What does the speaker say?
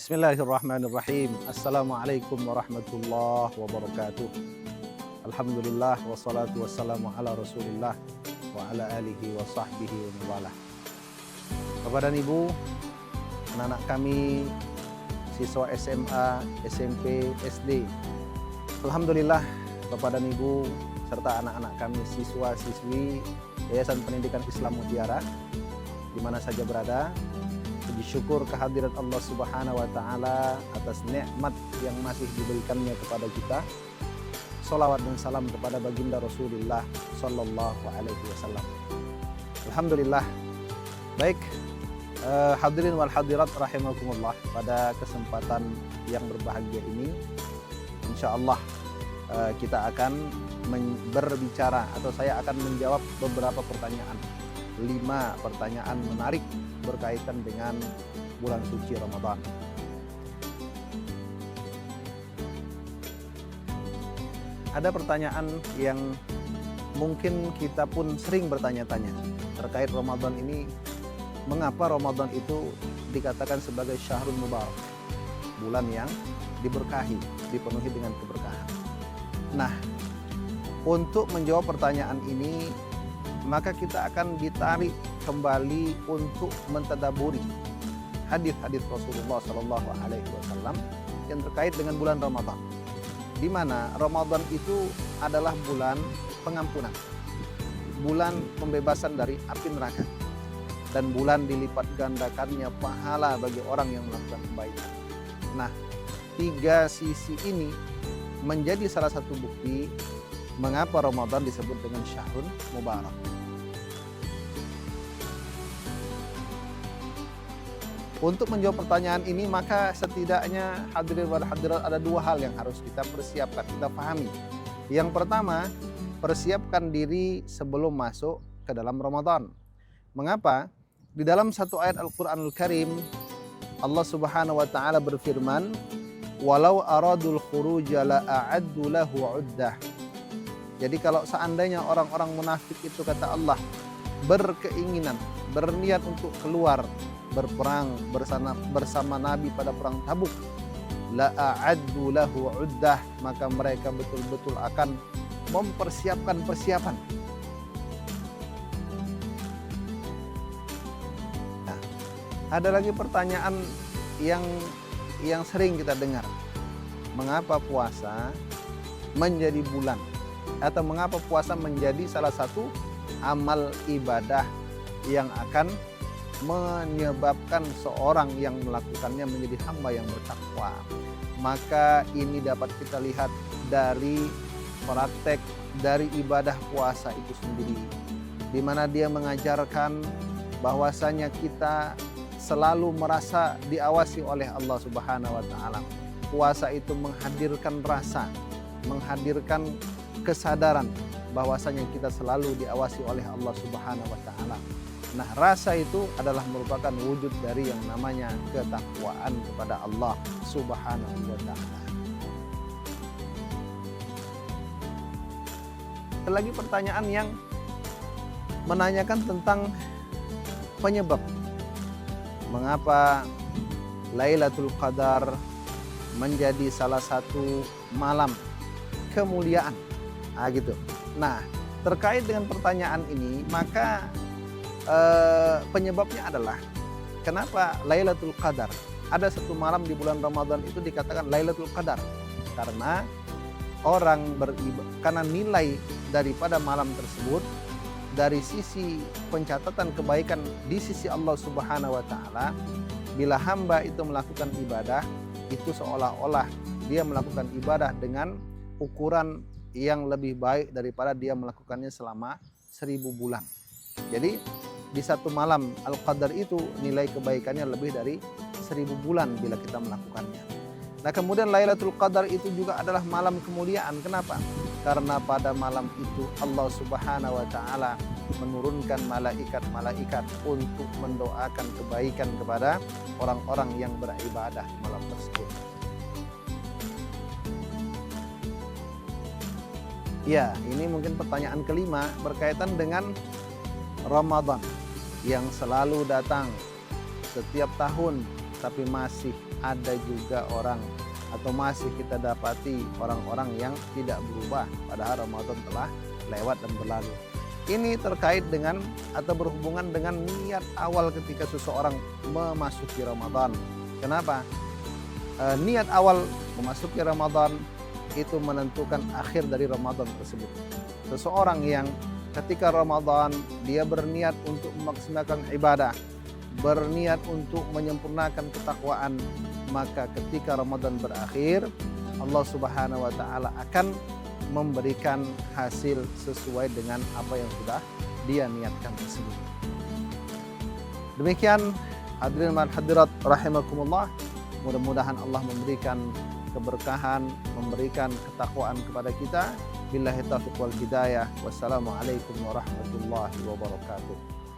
Bismillahirrahmanirrahim. Assalamualaikum warahmatullahi wabarakatuh. Alhamdulillah wassalatu wassalamu ala Rasulillah wa ala alihi wa sahbihi wa mawalah. Bapak dan Ibu, anak-anak kami siswa SMA, SMP, SD. Alhamdulillah Bapak dan Ibu serta anak-anak kami siswa-siswi Yayasan Pendidikan Islam Mutiara di mana saja berada, puji syukur kehadirat Allah Subhanahu wa taala atas nikmat yang masih diberikannya kepada kita. Sholawat dan salam kepada baginda Rasulullah sallallahu alaihi wasallam. Alhamdulillah. Baik, hadirin wal hadirat rahimakumullah, pada kesempatan yang berbahagia ini insyaallah kita akan berbicara atau saya akan menjawab beberapa pertanyaan. 5 pertanyaan menarik berkaitan dengan bulan suci Ramadan. Ada pertanyaan yang mungkin kita pun sering bertanya-tanya terkait Ramadan ini. Mengapa Ramadan itu dikatakan sebagai syahrul mubarak, bulan yang diberkahi, dipenuhi dengan keberkahan. Nah, untuk menjawab pertanyaan ini, maka kita akan ditarik kembali untuk mentadaburi hadis-hadis Rasulullah Shallallahu Alaihi Wasallam yang terkait dengan bulan Ramadan, di mana Ramadan itu adalah bulan pengampunan, bulan pembebasan dari api neraka, dan bulan dilipat gandakannya pahala bagi orang yang melakukan kebaikan. Nah, 3 sisi ini menjadi salah satu bukti mengapa Ramadan disebut dengan syahrul mubarak. Untuk menjawab pertanyaan ini, maka setidaknya hadirin wal hadirat ada 2 hal yang harus kita persiapkan, kita pahami. Yang pertama, persiapkan diri sebelum masuk ke dalam Ramadan. Mengapa? Di dalam satu ayat Al-Qur'anul Karim, Allah Subhanahu wa taala berfirman, "Walau aradul khuruja la a'addu lahu 'uddah." Jadi kalau seandainya orang-orang munafik itu, kata Allah, berkeinginan, berniat untuk keluar berperang bersama Nabi pada perang Tabuk, la a'addu lahu 'uddah, maka mereka betul-betul akan mempersiapkan persiapan. Nah, ada lagi pertanyaan yang sering kita dengar. Mengapa puasa menjadi bulan, atau mengapa puasa menjadi salah satu amal ibadah yang akan menyebabkan seorang yang melakukannya menjadi hamba yang bertakwa? Maka ini dapat kita lihat dari praktek dari ibadah puasa itu sendiri, di mana dia mengajarkan bahwasanya kita selalu merasa diawasi oleh Allah Subhanahu wa taala. Puasa itu menghadirkan rasa, menghadirkan kesadaran bahwasanya kita selalu diawasi oleh Allah Subhanahu wa taala. Nah, rasa itu adalah merupakan wujud dari yang namanya ketakwaan kepada Allah Subhanahu wa taala. Ada lagi pertanyaan yang menanyakan tentang penyebab mengapa Lailatul Qadar menjadi salah satu malam kemuliaan. Gitu. Nah, terkait dengan pertanyaan ini, maka penyebabnya adalah kenapa Lailatul Qadar, ada satu malam di bulan Ramadan itu dikatakan Lailatul Qadar, karena karena nilai daripada malam tersebut dari sisi pencatatan kebaikan di sisi Allah Subhanahu wa taala, bila hamba itu melakukan ibadah, itu seolah-olah dia melakukan ibadah dengan ukuran yang lebih baik daripada dia melakukannya selama 1000 bulan. Jadi di satu malam Al-Qadar itu nilai kebaikannya lebih dari 1000 bulan bila kita melakukannya. Nah, kemudian Lailatul Qadar itu juga adalah malam kemuliaan. Kenapa? Karena pada malam itu Allah Subhanahu wa taala menurunkan malaikat-malaikat untuk mendoakan kebaikan kepada orang-orang yang beribadah di malam tersebut. Ya, ini mungkin pertanyaan kelima berkaitan dengan Ramadan yang selalu datang setiap tahun, tapi masih ada juga orang atau masih kita dapati orang-orang yang tidak berubah padahal Ramadan telah lewat dan berlalu. Ini terkait dengan atau berhubungan dengan niat awal ketika seseorang memasuki Ramadan. Kenapa? Niat awal memasuki Ramadan itu menentukan akhir dari Ramadan tersebut. Seseorang yang ketika Ramadan dia berniat untuk memaksimalkan ibadah, berniat untuk menyempurnakan ketakwaan, maka ketika Ramadan berakhir, Allah Subhanahu wa taala akan memberikan hasil sesuai dengan apa yang sudah dia niatkan tersebut. Demikian hadirin dan hadirat rahimakumullah, mudah-mudahan Allah memberikan keberkahan, memberikan ketakwaan kepada kita. Billahi taufiq wal hidayah. Wassalamualaikum warahmatullahi wabarakatuh.